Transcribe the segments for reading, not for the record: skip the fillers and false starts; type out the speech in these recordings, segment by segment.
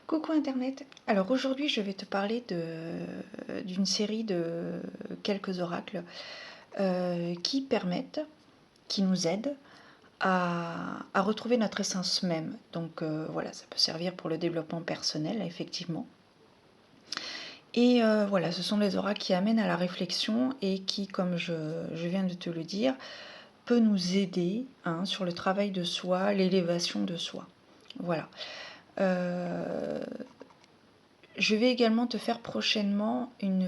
Coucou Internet. Alors aujourd'hui, je vais te parler d'une série de quelques oracles qui permettent, qui nous aident à retrouver notre essence même. Donc voilà, ça peut servir pour le développement personnel, effectivement. Et voilà, ce sont les oracles qui amènent à la réflexion et qui, comme je viens de te le dire, peut nous aider sur le travail de soi, l'élévation de soi. Voilà. Je vais également te faire prochainement une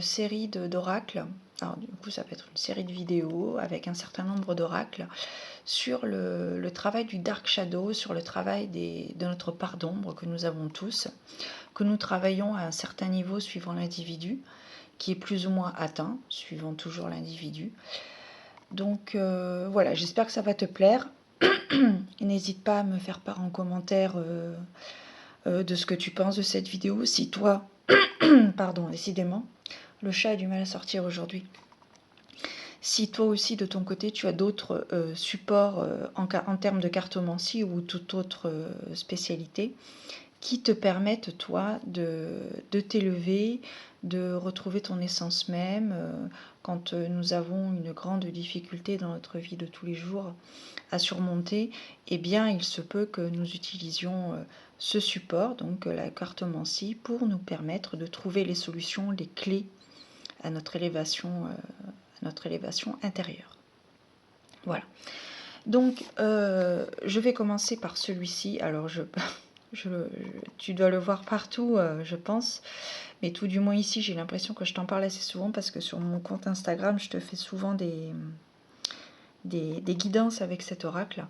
série d'oracles. Alors du coup, ça peut être une série de vidéos avec un certain nombre d'oracles sur le travail du Dark Shadow, sur le travail de notre part d'ombre que nous avons tous, que nous travaillons à un certain niveau suivant l'individu, qui est plus ou moins atteint, suivant toujours l'individu. Donc voilà, j'espère que ça va te plaire. N'hésite pas à me faire part en commentaire de ce que tu penses de cette vidéo. Si toi, pardon, décidément, le chat a du mal à sortir aujourd'hui. Si toi aussi, de ton côté, tu as d'autres supports en termes de cartomancie ou toute autre spécialité qui te permettent, toi, de t'élever, de retrouver ton essence même, quand nous avons une grande difficulté dans notre vie de tous les jours à surmonter, eh bien, il se peut que nous utilisions ce support, donc la cartomancie, pour nous permettre de trouver les solutions, les clés à notre élévation intérieure. Voilà. Donc, je vais commencer par celui-ci. Alors, tu dois le voir partout, je pense. Mais tout du moins ici, j'ai l'impression que je t'en parle assez souvent parce que sur mon compte Instagram, je te fais souvent des guidances avec cet oracle.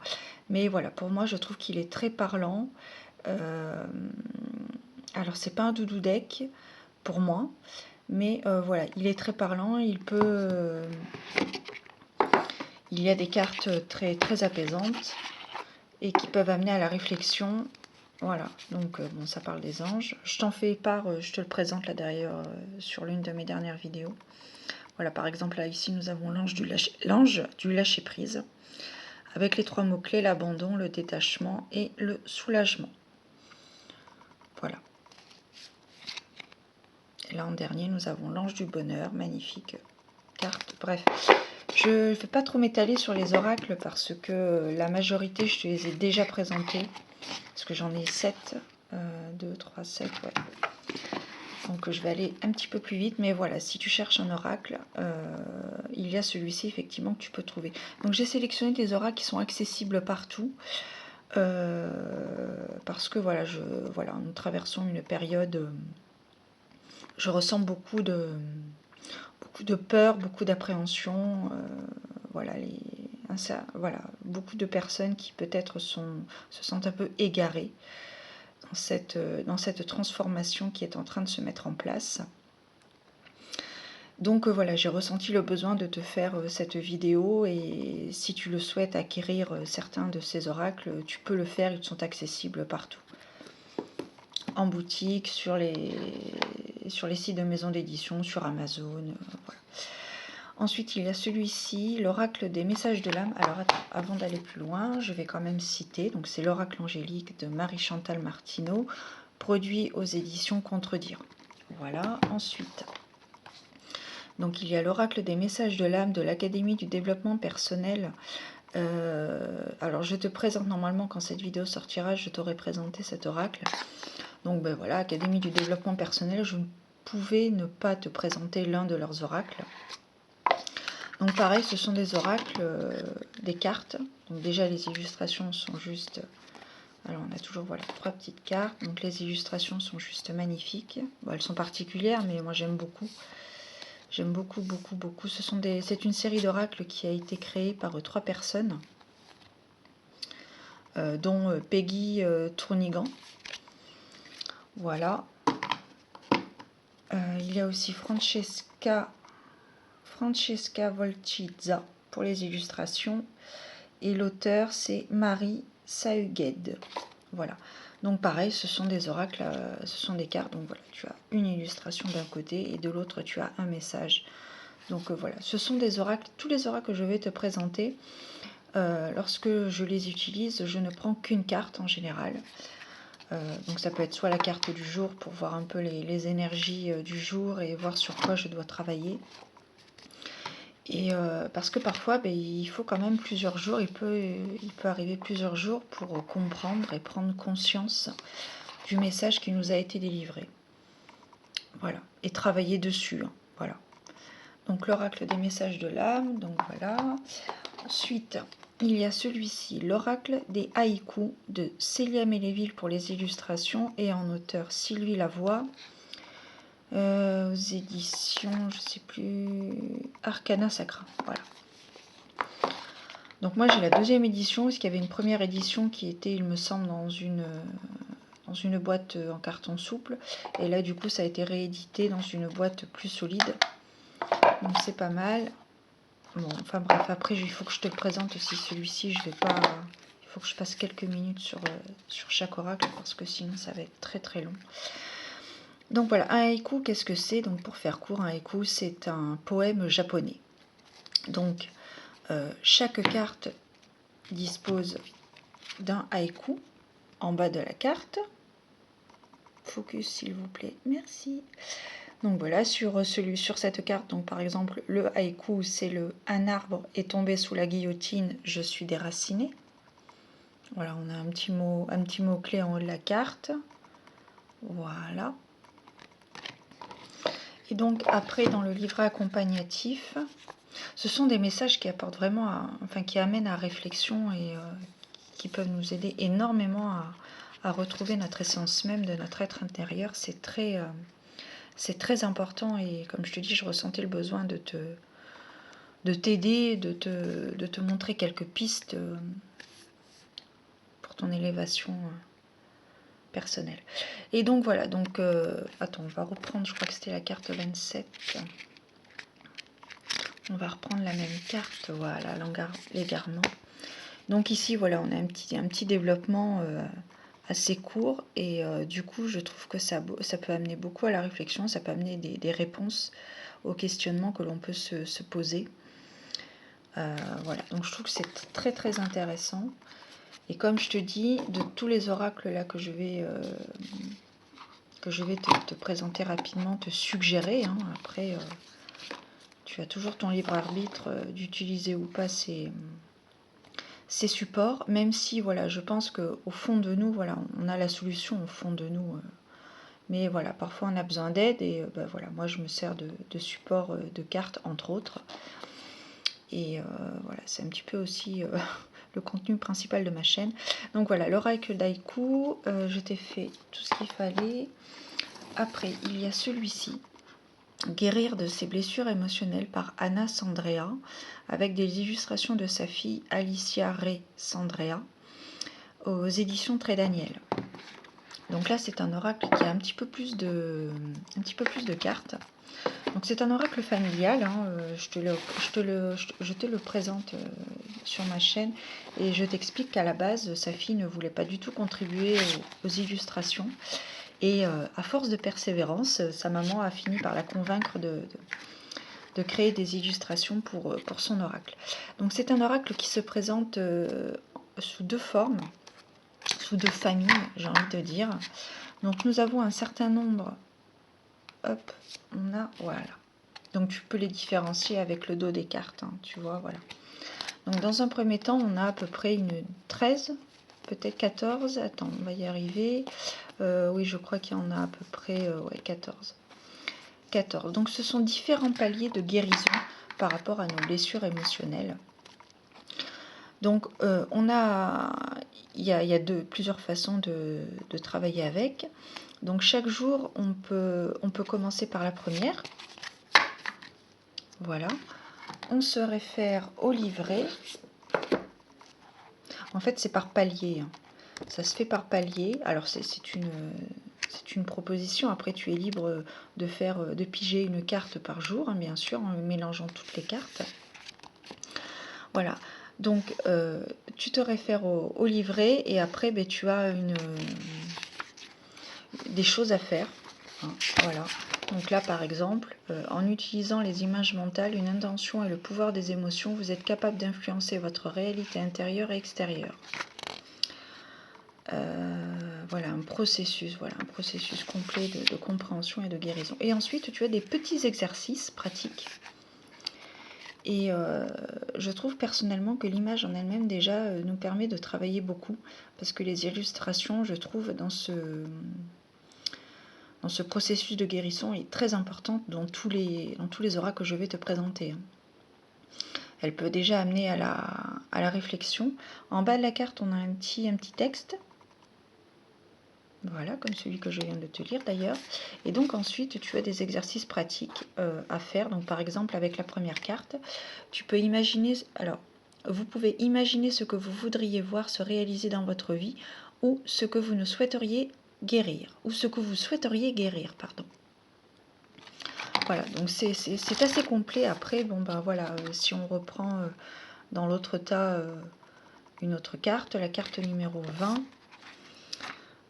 Mais voilà, pour moi, je trouve qu'il est très parlant. Alors, c'est pas un doudou deck pour moi, mais voilà, il est très parlant. Il y a des cartes très, très apaisantes et qui peuvent amener à la réflexion. Voilà, donc bon, ça parle des anges. Je t'en fais part, je te le présente là derrière sur l'une de mes dernières vidéos. Voilà, par exemple, là, ici, nous avons l'ange du lâcher-prise, avec les 3 mots-clés, l'abandon, le détachement et le soulagement. Voilà. Et là, en dernier, nous avons l'ange du bonheur, magnifique carte. Bref, je ne vais pas trop m'étaler sur les oracles parce que la majorité, je te les ai déjà présentés. Parce que j'en ai 7. 2, 3, 7, ouais. Donc je vais aller un petit peu plus vite, mais voilà, si tu cherches un oracle, il y a celui-ci effectivement que tu peux trouver. Donc j'ai sélectionné des oracles qui sont accessibles partout, parce que voilà, nous traversons une période, je ressens beaucoup de peur, beaucoup d'appréhension, voilà, beaucoup de personnes qui peut-être se sentent un peu égarées dans cette transformation qui est en train de se mettre en place. Donc voilà, j'ai ressenti le besoin de te faire cette vidéo et si tu le souhaites acquérir certains de ces oracles, tu peux le faire, ils sont accessibles partout. En boutique, sur les sites de maisons d'édition, sur Amazon, voilà. Ensuite, il y a celui-ci, l'oracle des messages de l'âme. Alors attends, avant d'aller plus loin, je vais quand même citer, donc c'est l'oracle angélique de Marie-Chantal Martineau, produit aux éditions Contredire. Voilà, ensuite... Donc il y a l'oracle des messages de l'âme de l'Académie du développement personnel. Alors je te présente normalement quand cette vidéo sortira, je t'aurai présenté cet oracle. Donc ben voilà, Académie du développement personnel, je ne pouvais ne pas te présenter l'un de leurs oracles. Donc pareil, ce sont des oracles, des cartes. Donc déjà les illustrations sont juste... Alors on a toujours voilà 3 petites cartes. Donc les illustrations sont juste magnifiques. Bon, elles sont particulières, mais moi j'aime beaucoup. J'aime beaucoup, beaucoup, beaucoup. C'est une série d'oracles qui a été créée par 3 personnes, dont Peggy Tournigan. Voilà. Il y a aussi Francesca Volchizza pour les illustrations. Et l'auteur, c'est Marie Sahugued. Voilà. Donc pareil, ce sont des oracles, ce sont des cartes. Donc voilà, tu as une illustration d'un côté et de l'autre, tu as un message. Donc voilà, ce sont des oracles, tous les oracles que je vais te présenter, lorsque je les utilise, je ne prends qu'une carte en général. Donc ça peut être soit la carte du jour pour voir un peu les énergies du jour et voir sur quoi je dois travailler. Et parce que parfois, il faut quand même plusieurs jours, il peut arriver plusieurs jours pour comprendre et prendre conscience du message qui nous a été délivré. Voilà, et travailler dessus. Hein. Voilà. Donc l'oracle des messages de l'âme, donc voilà. Ensuite, il y a celui-ci, l'oracle des haïkus de Célia Méléville pour les illustrations et en auteur Sylvie Lavoie. Aux éditions, je sais plus, Arcana Sacra. Voilà. Donc moi j'ai la deuxième édition, parce qu'il y avait une première édition qui était, il me semble, dans une boîte en carton souple. Et là du coup ça a été réédité dans une boîte plus solide. Donc c'est pas mal. Bon, enfin bref, après il faut que je te le présente aussi celui-ci, je vais pas. Il faut que je passe quelques minutes sur chaque oracle parce que sinon ça va être très très long. Donc voilà, un haïku, qu'est-ce que c'est? Donc pour faire court, un haïku c'est un poème japonais. Donc chaque carte dispose d'un haïku en bas de la carte. Focus s'il vous plaît, merci. Donc voilà, sur cette carte, donc par exemple le haïku c'est un arbre est tombé sous la guillotine, je suis déraciné. Voilà, on a un petit mot clé en haut de la carte. Voilà. Et donc après dans le livret accompagnatif, ce sont des messages qui apportent vraiment, qui amènent à réflexion et qui peuvent nous aider énormément à retrouver notre essence même de notre être intérieur. C'est très important et comme je te dis, je ressentais le besoin de t'aider, de te montrer quelques pistes pour ton élévation personnelle. Et donc voilà, attends, on va reprendre, je crois que c'était la carte 27. On va reprendre la même carte, voilà, l'égarement. Donc ici, voilà, on a un petit développement assez court et du coup, je trouve que ça peut amener beaucoup à la réflexion, ça peut amener des réponses aux questionnements que l'on peut se poser. Voilà, donc je trouve que c'est très très intéressant. Et comme je te dis, de tous les oracles là que je vais te présenter rapidement, te suggérer, hein, après tu as toujours ton libre arbitre d'utiliser ou pas ces supports, même si voilà, je pense qu'au fond de nous, voilà, on a la solution au fond de nous. Mais voilà, parfois on a besoin d'aide et voilà, moi je me sers de support de cartes entre autres. Et voilà, c'est un petit peu aussi le contenu principal de ma chaîne. Donc voilà, l'oracle d'haïku, je t'ai fait tout ce qu'il fallait. Après, il y a celui-ci, Guérir de ses blessures émotionnelles par Anna Sandrea, avec des illustrations de sa fille Alicia Ray Sandrea, aux éditions Très Daniel. Donc là, c'est un oracle qui a un petit peu plus de cartes. Donc c'est un oracle familial, hein, je te le présente sur ma chaîne et je t'explique qu'à la base, sa fille ne voulait pas du tout contribuer aux illustrations. Et à force de persévérance, sa maman a fini par la convaincre de créer des illustrations pour son oracle. Donc c'est un oracle qui se présente sous deux formes, sous deux familles, j'ai envie de dire. Donc nous avons un certain nombre, hop, on a, voilà. Donc tu peux les différencier avec le dos des cartes, hein, tu vois, voilà. Donc dans un premier temps, on a à peu près une 13, peut-être 14, attends, on va y arriver. Oui, je crois qu'il y en a à peu près 14. 14. Donc ce sont différents paliers de guérison par rapport à nos blessures émotionnelles. Donc il y a plusieurs façons de travailler avec. Donc chaque jour, on peut commencer par la première. Voilà. On se réfère au livret. En fait, c'est par palier. Hein. Ça se fait par palier. Alors c'est une proposition. Après, tu es libre de piger une carte par jour, hein, bien sûr, en mélangeant toutes les cartes. Voilà. Donc, tu te réfères au livret et après, tu as des choses à faire. Hein, voilà. Donc là, par exemple, en utilisant les images mentales, une intention et le pouvoir des émotions, vous êtes capable d'influencer votre réalité intérieure et extérieure. voilà, un processus complet de compréhension et de guérison. Et ensuite, tu as des petits exercices pratiques. Et je trouve personnellement que l'image en elle-même déjà nous permet de travailler beaucoup, parce que les illustrations, je trouve, dans ce processus de guérison est très importante dans tous les auras que je vais te présenter. Elle peut déjà amener à la réflexion. En bas de la carte, on a un petit texte. Voilà, comme celui que je viens de te lire d'ailleurs. Et donc ensuite, tu as des exercices pratiques à faire. Donc par exemple, avec la première carte, tu peux imaginer... Alors, vous pouvez imaginer ce que vous voudriez voir se réaliser dans votre vie ou ce que vous ne souhaiteriez guérir. Ou ce que vous souhaiteriez guérir, pardon. Voilà, donc c'est assez complet. Après, bon ben voilà, si on reprend dans l'autre tas une autre carte, la carte numéro 20.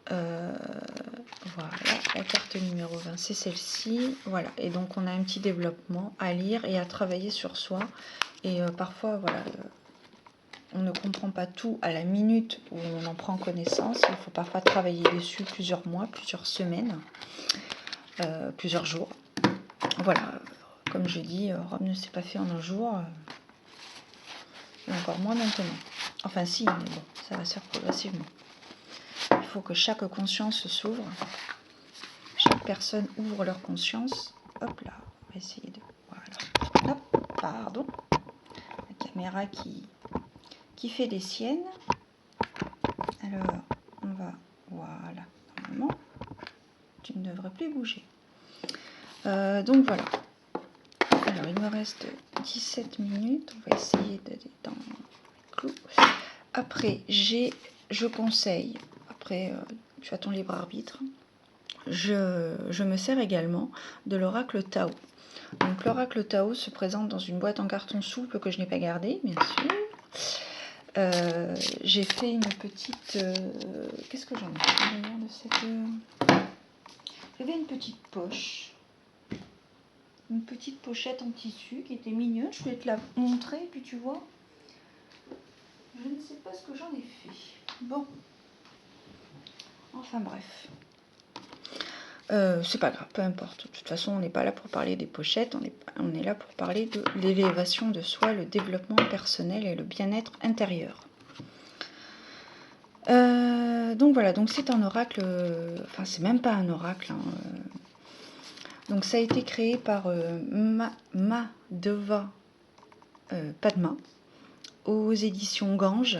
Voilà, la carte numéro 20, c'est celle-ci. Voilà, et donc on a un petit développement à lire et à travailler sur soi. Et parfois, voilà, on ne comprend pas tout à la minute où on en prend connaissance. Il faut parfois travailler dessus plusieurs mois, plusieurs semaines, plusieurs jours. Voilà, comme je dis, Rome ne s'est pas fait en un jour, et encore moins maintenant. Enfin si, mais bon, ça va se faire progressivement. Il faut que chaque conscience s'ouvre, chaque personne ouvre leur conscience. Hop là, on va essayer de... Voilà. Hop, pardon. La caméra qui fait des siennes. Alors, on va... Voilà, normalement, tu ne devrais plus bouger. Donc voilà. Alors, il me reste 17 minutes. On va essayer d'être dans le clou. Après, je conseille, après, tu as ton libre arbitre, je me sers également de l'oracle Tao. Donc l'oracle Tao se présente dans une boîte en carton souple que je n'ai pas gardée, bien sûr. J'ai fait une petite... Qu'est-ce que j'en ai fait de cette... J'avais une petite poche. Une petite pochette en tissu qui était mignonne. Je vais te la montrer, puis tu vois. Je ne sais pas ce que j'en ai fait. Bon. Enfin bref. C'est pas grave, peu importe. De toute façon, on n'est pas là pour parler des pochettes, on est là pour parler de l'élévation de soi, le développement personnel et le bien-être intérieur. Donc voilà, donc c'est un oracle, enfin c'est même pas un oracle. Donc ça a été créé par Madhava Padma aux éditions Gange.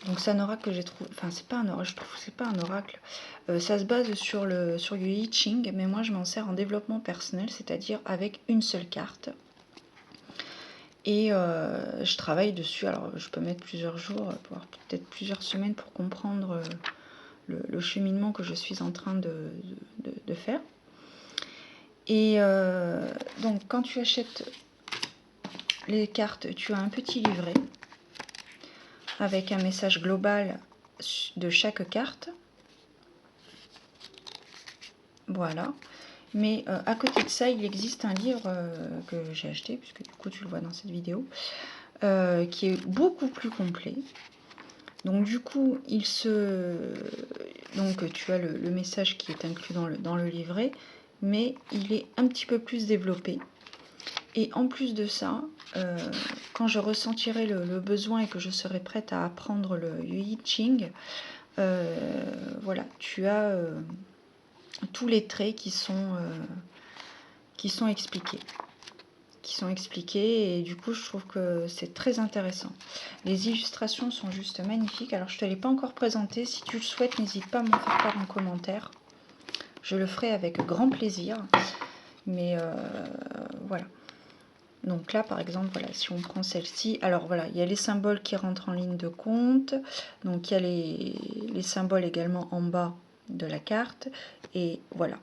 Donc c'est un oracle que j'ai trouvé, enfin c'est pas un oracle, je trouve que c'est pas un oracle. Ça se base sur le I Ching, mais moi je m'en sers en développement personnel, c'est-à-dire avec une seule carte. Et je travaille dessus, alors je peux mettre plusieurs jours, voire peut-être plusieurs semaines pour comprendre le cheminement que je suis en train de faire. Et donc quand tu achètes les cartes, tu as un petit livret avec un message global de chaque carte. Voilà. Mais à côté de ça, il existe un livre que j'ai acheté, puisque du coup tu le vois dans cette vidéo, qui est beaucoup plus complet. Donc du coup, donc tu as le message qui est inclus dans le livret, mais il est un petit peu plus développé. Et en plus de ça, quand je ressentirai le besoin et que je serai prête à apprendre le I Ching, voilà, tu as tous les traits qui sont expliqués. Et du coup, je trouve que c'est très intéressant. Les illustrations sont juste magnifiques. Alors, je ne te l'ai pas encore présenté. Si tu le souhaites, n'hésite pas à m'en faire part en commentaire. Je le ferai avec grand plaisir. Mais voilà. Donc là, par exemple, voilà, si on prend celle-ci, alors voilà, il y a les symboles qui rentrent en ligne de compte. Donc, il y a les symboles également en bas de la carte. Et voilà.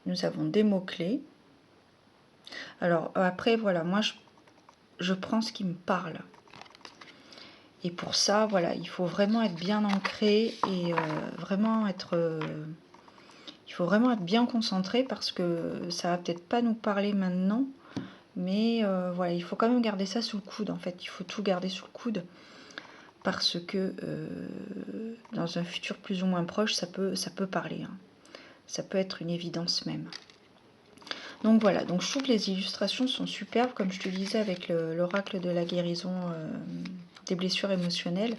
Nous avons des mots-clés. Alors, après, voilà, moi, je prends ce qui me parle. Et pour ça, voilà, il faut vraiment être bien ancré et vraiment être... il faut vraiment être bien concentré parce que ça va peut-être pas nous parler maintenant. Mais voilà, il faut quand même garder ça sous le coude, en fait. Il faut tout garder sous le coude. parce que dans un futur plus ou moins proche, ça peut parler. Hein. Ça peut être une évidence même. Donc voilà, donc je trouve que les illustrations sont superbes, comme je te disais avec l'oracle de la guérison des blessures émotionnelles.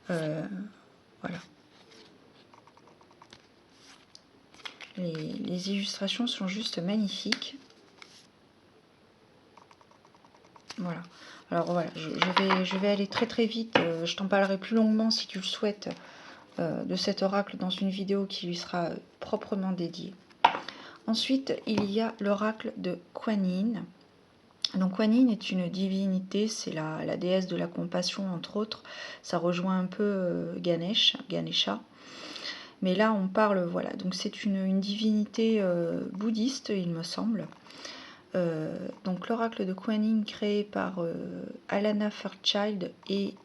Voilà. Les illustrations sont juste magnifiques. Voilà. Alors voilà, je vais aller très très vite. Je t'en parlerai plus longuement si tu le souhaites de cet oracle dans une vidéo qui lui sera proprement dédiée. Ensuite, il y a l'oracle de Kuan Yin. Donc Kuan Yin est une divinité, c'est la déesse de la compassion entre autres. Ça rejoint un peu Ganesha. Mais là on parle, voilà, donc c'est une divinité bouddhiste il me semble. Donc l'oracle de Kuan Yin créé par Alana Fairchild et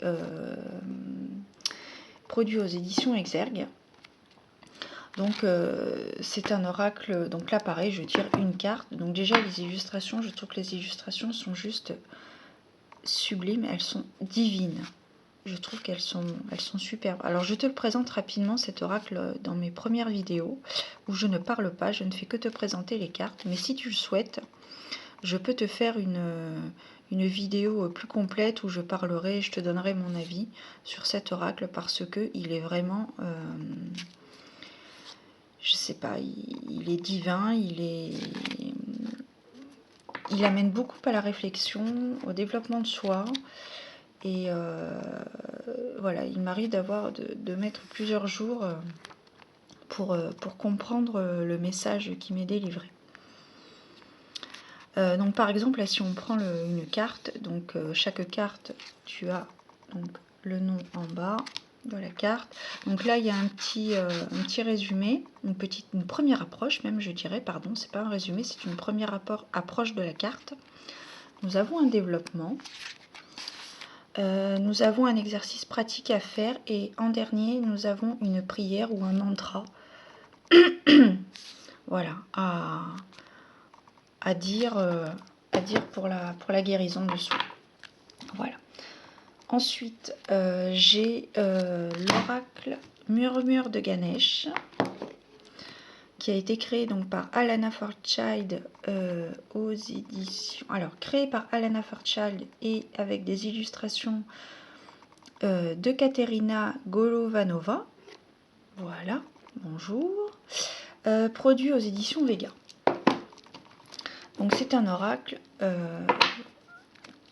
produit aux éditions Exergue. Donc c'est un oracle, donc là pareil je tire une carte, donc déjà les illustrations, je trouve que les illustrations sont juste sublimes, elles sont divines, je trouve qu'elles sont superbes. Alors je te le présente rapidement cet oracle dans mes premières vidéos, où je ne parle pas, je ne fais que te présenter les cartes, mais si tu le souhaites, je peux te faire une vidéo plus complète où je parlerai, je te donnerai mon avis sur cet oracle, parce que il est vraiment... je sais pas, il est divin, il amène beaucoup à la réflexion, au développement de soi, et voilà, il m'arrive de mettre plusieurs jours pour comprendre le message qui m'est délivré. Donc par exemple, là, si on prend une carte, donc chaque carte, tu as donc le nom en bas de la carte. Donc là il y a un petit résumé, une première approche même, je dirais, pardon, c'est pas un résumé, c'est une première approche de la carte. Nous avons un développement, nous avons un exercice pratique à faire, et en dernier nous avons une prière ou un mantra voilà, à dire pour la guérison de soi. Voilà. Ensuite, j'ai l'oracle Murmure de Ganesh, qui a été créé donc par Alana Fairchild aux éditions. Alors, créé par Alana Fairchild et avec des illustrations de Katerina Golovanova. Voilà, bonjour. Produit aux éditions Vega. Donc, c'est un oracle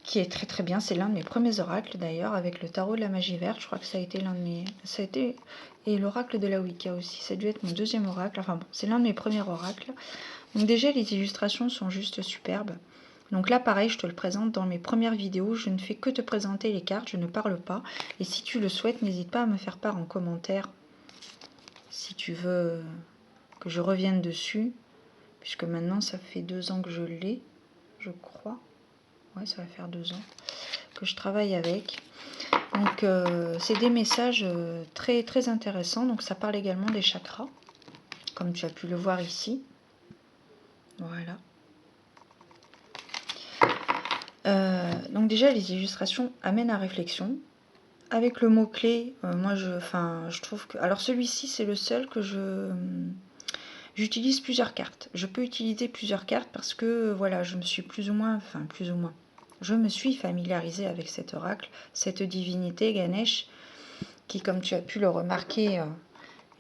qui est très très bien. C'est l'un de mes premiers oracles d'ailleurs, avec le tarot de la magie verte. Je crois que ça a été l'un de mes... Ça a été... Et l'oracle de la Wicca aussi. Ça a dû être mon deuxième oracle. Enfin bon, c'est l'un de mes premiers oracles. Donc déjà, les illustrations sont juste superbes. Donc là, pareil, je te le présente dans mes premières vidéos. Je ne fais que te présenter les cartes, je ne parle pas. Et si tu le souhaites, n'hésite pas à me faire part en commentaire si tu veux que je revienne dessus. Puisque maintenant, ça fait 2 ans que je l'ai, je crois. Ouais, ça va faire 2 ans que je travaille avec. Donc c'est des messages très très intéressants. Donc ça parle également des chakras, comme tu as pu le voir ici. Voilà. Donc déjà les illustrations amènent à réflexion. Avec le mot-clé, moi je trouve que... Alors celui-ci c'est le seul que j'utilise plusieurs cartes. Je peux utiliser plusieurs cartes parce que voilà, je me suis plus ou moins, je me suis familiarisée avec cet oracle, cette divinité Ganesh, qui, comme tu as pu le remarquer,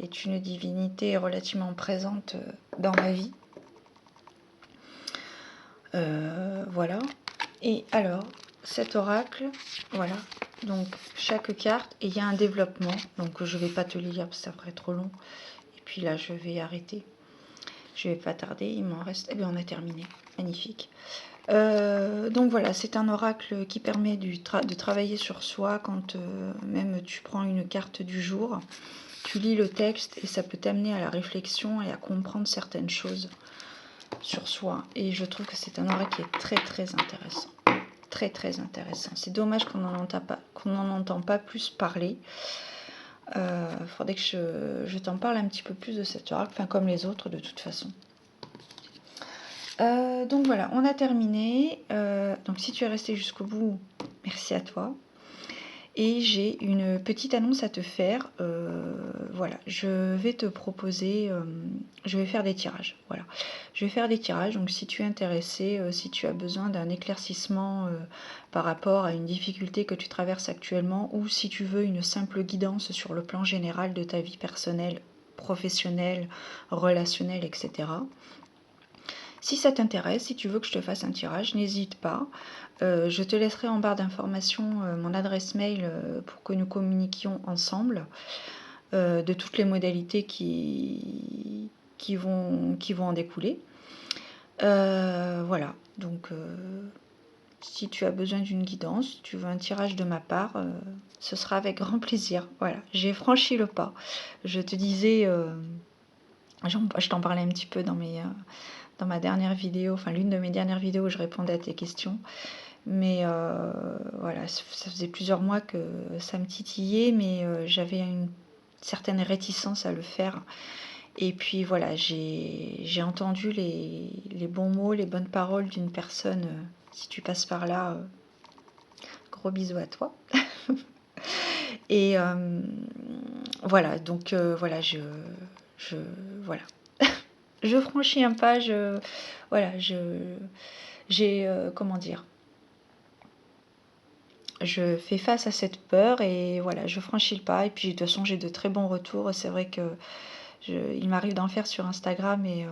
est une divinité relativement présente dans ma vie. Voilà. Et alors, cet oracle, voilà. Donc, chaque carte, et il y a un développement. Donc, je ne vais pas te le lire parce que ça ferait trop long. Et puis là, je vais arrêter. Je ne vais pas tarder. Il m'en reste... Eh bien, on a terminé. Magnifique. Donc voilà, c'est un oracle qui permet de travailler sur soi quand même tu prends une carte du jour, tu lis le texte et ça peut t'amener à la réflexion et à comprendre certaines choses sur soi. Et je trouve que c'est un oracle qui est très très intéressant. Très très intéressant. C'est dommage qu'on n'en entend pas plus parler. Faudrait que je t'en parle un petit peu plus de cet oracle, enfin comme les autres de toute façon. Donc voilà, on a terminé. Donc si tu es resté jusqu'au bout, merci à toi. et j'ai une petite annonce à te faire. Voilà, je vais te proposer, je vais faire des tirages. Voilà, je vais faire des tirages. Donc, si tu es intéressé, si tu as besoin d'un éclaircissement par rapport à une difficulté que tu traverses actuellement, ou si tu veux une simple guidance sur le plan général de ta vie personnelle, professionnelle, relationnelle, etc. Si ça t'intéresse, si tu veux que je te fasse un tirage, n'hésite pas. Je te laisserai en barre d'informations mon adresse mail pour que nous communiquions ensemble de toutes les modalités qui vont en découler. Voilà, donc si tu as besoin d'une guidance, si tu veux un tirage de ma part, ce sera avec grand plaisir. Voilà, j'ai franchi le pas. Je te disais, je t'en parlais un petit peu dans ma dernière vidéo, enfin l'une de mes dernières vidéos où je répondais à tes questions. Mais voilà, ça faisait plusieurs mois que ça me titillait, mais j'avais une certaine réticence à le faire. Et puis voilà, j'ai entendu les bons mots, les bonnes paroles d'une personne. Si tu passes par là, gros bisous à toi. Et voilà, donc voilà, voilà. Je franchis un pas, voilà, j'ai, comment dire, je fais face à cette peur et voilà, je franchis le pas. Et puis de toute façon, j'ai de très bons retours. C'est vrai que il m'arrive d'en faire sur Instagram et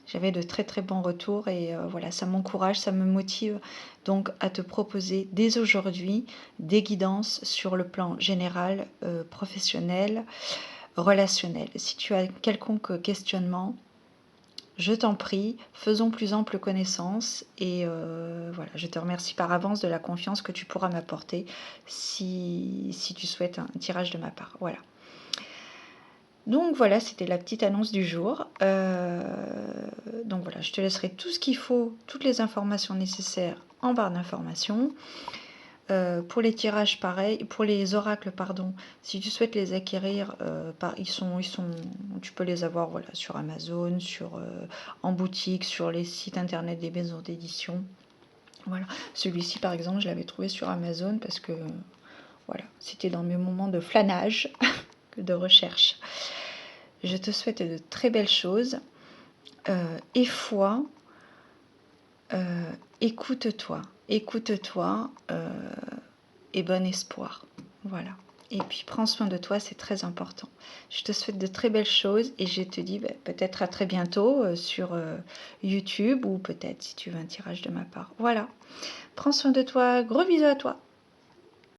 j'avais de très très bons retours. Et voilà, ça m'encourage, ça me motive donc à te proposer dès aujourd'hui des guidances sur le plan général, professionnel, relationnel. Si tu as quelconque questionnement, je t'en prie, faisons plus ample connaissance et voilà, je te remercie par avance de la confiance que tu pourras m'apporter si tu souhaites un tirage de ma part. Voilà. Donc voilà, c'était la petite annonce du jour. Donc voilà, je te laisserai tout ce qu'il faut, toutes les informations nécessaires en barre d'informations. Pour les tirages, pareil. Pour les oracles, pardon, si tu souhaites les acquérir, tu peux les avoir voilà, sur Amazon, en boutique, sur les sites internet des maisons d'édition. Voilà. Celui-ci, par exemple, je l'avais trouvé sur Amazon parce que voilà, c'était dans mes moments de flânage, de recherche. Je te souhaite de très belles choses. Et foi, écoute-toi, et bon espoir. Voilà. Et puis prends soin de toi, c'est très important. Je te souhaite de très belles choses et je te dis peut-être à très bientôt sur YouTube ou peut-être si tu veux un tirage de ma part. Voilà. Prends soin de toi, gros bisous à toi.